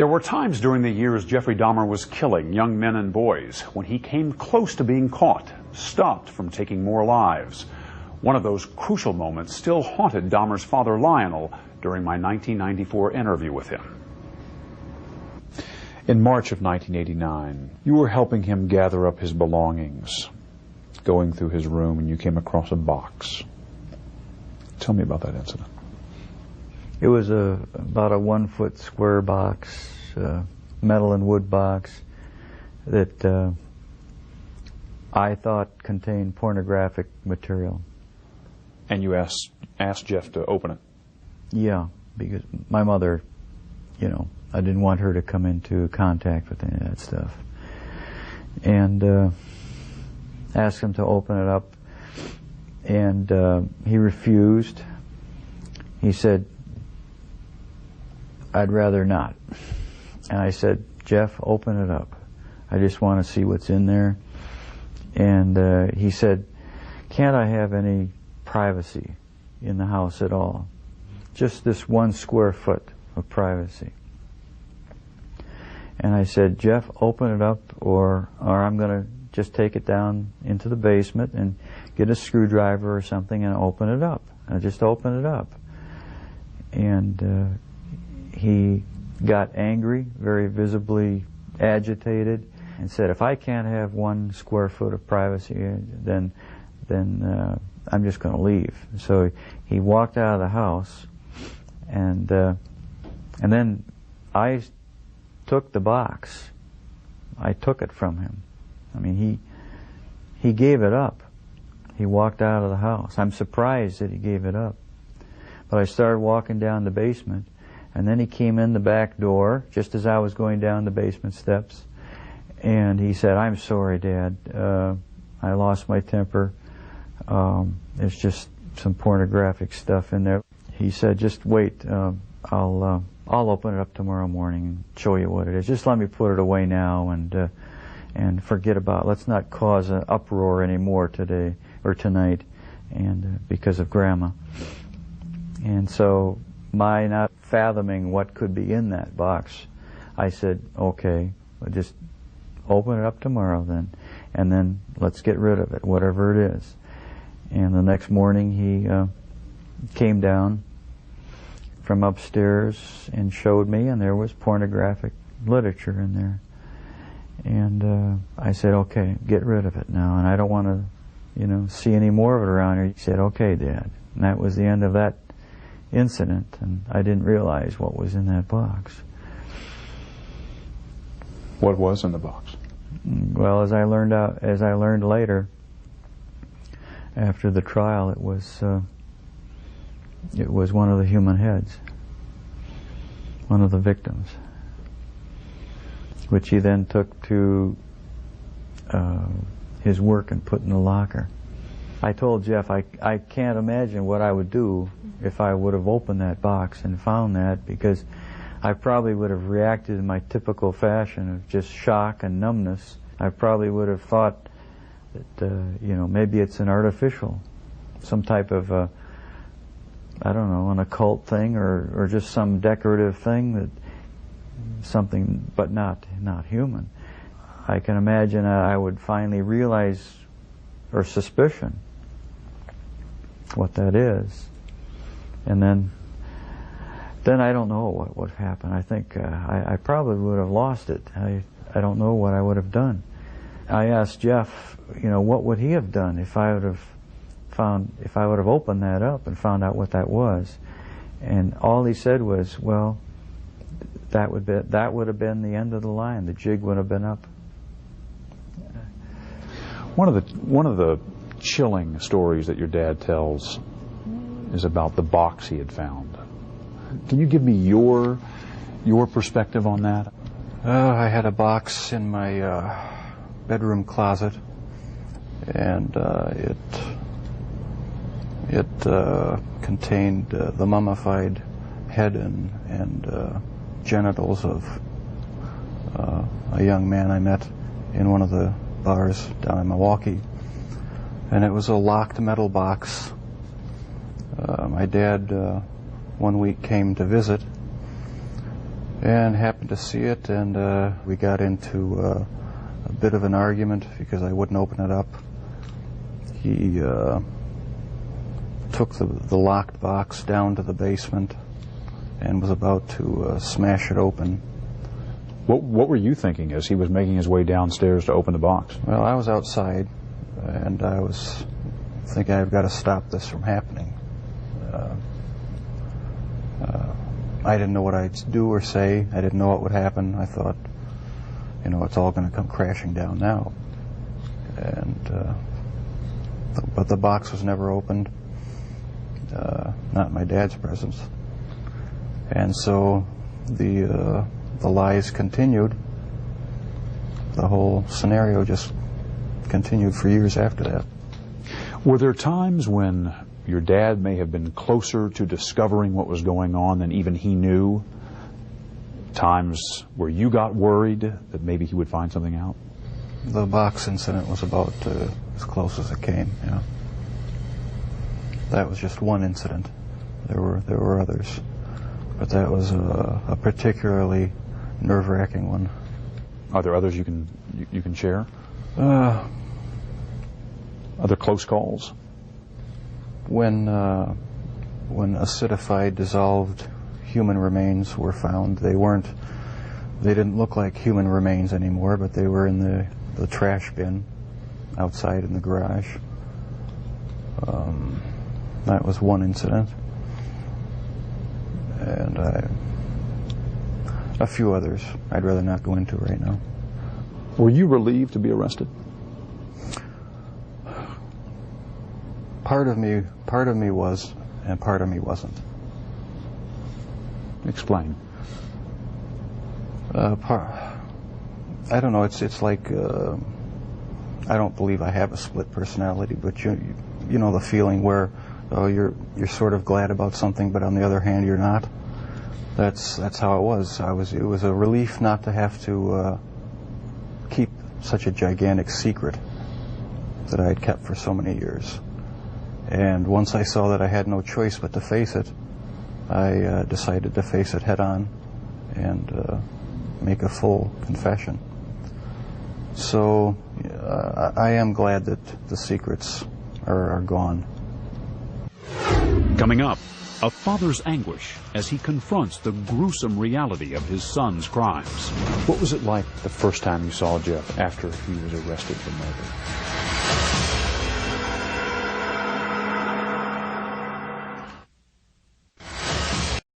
There were times during the years Jeffrey Dahmer was killing young men and boys when he came close to being caught, stopped from taking more lives. One of those crucial moments still haunted Dahmer's father, Lionel, during my 1994 interview with him. In March of 1989, you were helping him gather up his belongings, going through his room, and you came across a box. Tell me about that incident. It was about a 1-foot square box, metal and wood box, that I thought contained pornographic material. And you asked Jeff to open it? Yeah, because my mother, I didn't want her to come into contact with any of that stuff. And asked him to open it up, and he refused. He said, "I'd rather not." And I said, "Jeff, open it up. I just want to see what's in there." And he said, "Can't I have any privacy in the house at all? Just this 1 square foot of privacy." And I said, "Jeff, open it up, or I'm going to just take it down into the basement and get a screwdriver or something and open it up. And just open it up." And he got angry, very visibly agitated, and said, "If I can't have 1 square foot of privacy, then I'm just going to leave." So he walked out of the house, and then I took the box. I took it from him. I mean, he gave it up. He walked out of the house. I'm surprised that he gave it up. But I started walking down the basement, and then he came in the back door just as I was going down the basement steps, and he said, "I'm sorry, Dad. I lost my temper. There's just some pornographic stuff in there." He said, "Just wait. I'll open it up tomorrow morning and show you what it is. Just let me put it away now and forget about it. Let's not cause an uproar anymore today or tonight, and because of Grandma." And so, my not fathoming what could be in that box, I said, "Okay, we'll just open it up tomorrow then, and then let's get rid of it, whatever it is." And the next morning he came down from upstairs and showed me, and there was pornographic literature in there. And I said, "Okay, get rid of it now, and I don't want to, see any more of it around here." He said, "Okay, Dad." And that was the end of that incident, and I didn't realize what was in that box. What was in the box? Well, as I learned later, after the trial, it was one of the human heads, one of the victims, which he then took to his work and put in the locker. I told Jeff I can't imagine what I would do if I would have opened that box and found that, because I probably would have reacted in my typical fashion of just shock and numbness. I probably would have thought that, maybe it's an artificial, some type of, I don't know, an occult thing, or just some decorative thing, that something, but not human. I can imagine I would finally realize, or suspicion, what that is, and then I don't know what would happen. I think I probably would have lost it. I don't know what I would have done. I asked Jeff, what would he have done if I would have opened that up and found out what that was, and all he said was, "Well, that would have been the end of the line. The jig would have been up." One of the chilling stories that your dad tells is about the box he had found. Can you give me your perspective on that? I had a box in my bedroom closet, and it contained the mummified head and genitals of a young man I met in one of the bars down in Milwaukee. And it was a locked metal box. My dad one week came to visit, and happened to see it, and we got into a bit of an argument because I wouldn't open it up. He took the locked box down to the basement and was about to smash it open. What were you thinking as he was making his way downstairs to open the box? Well, I was outside, and I was thinking I've got to stop this from happening. I didn't know what I'd do or say. I didn't know what would happen. I thought, it's all going to come crashing down now. And but the box was never opened, not in my dad's presence. And so the lies continued. The whole scenario just continued for years after that. Were there times when your dad may have been closer to discovering what was going on than even he knew? Times where you got worried that maybe he would find something out? The box incident was about as close as it came, yeah. That was just one incident. There were others, but that was a particularly nerve-wracking one. Are there others you can share? Other close calls? When acidified, dissolved human remains were found, they didn't look like human remains anymore, but they were in the trash bin outside in the garage. That was one incident. And a few others I'd rather not go into right now. Were you relieved to be arrested? Part of me was, and part of me wasn't. Explain. I don't know. It's like I don't believe I have a split personality, but you know the feeling where you're sort of glad about something, but on the other hand you're not. That's how it was. It was a relief not to have to keep such a gigantic secret that I had kept for so many years. And once I saw that I had no choice but to face it, I decided to face it head on and make a full confession. So I am glad that the secrets are gone. Coming up, a father's anguish as he confronts the gruesome reality of his son's crimes. What was it like the first time you saw Jeff after he was arrested for murder?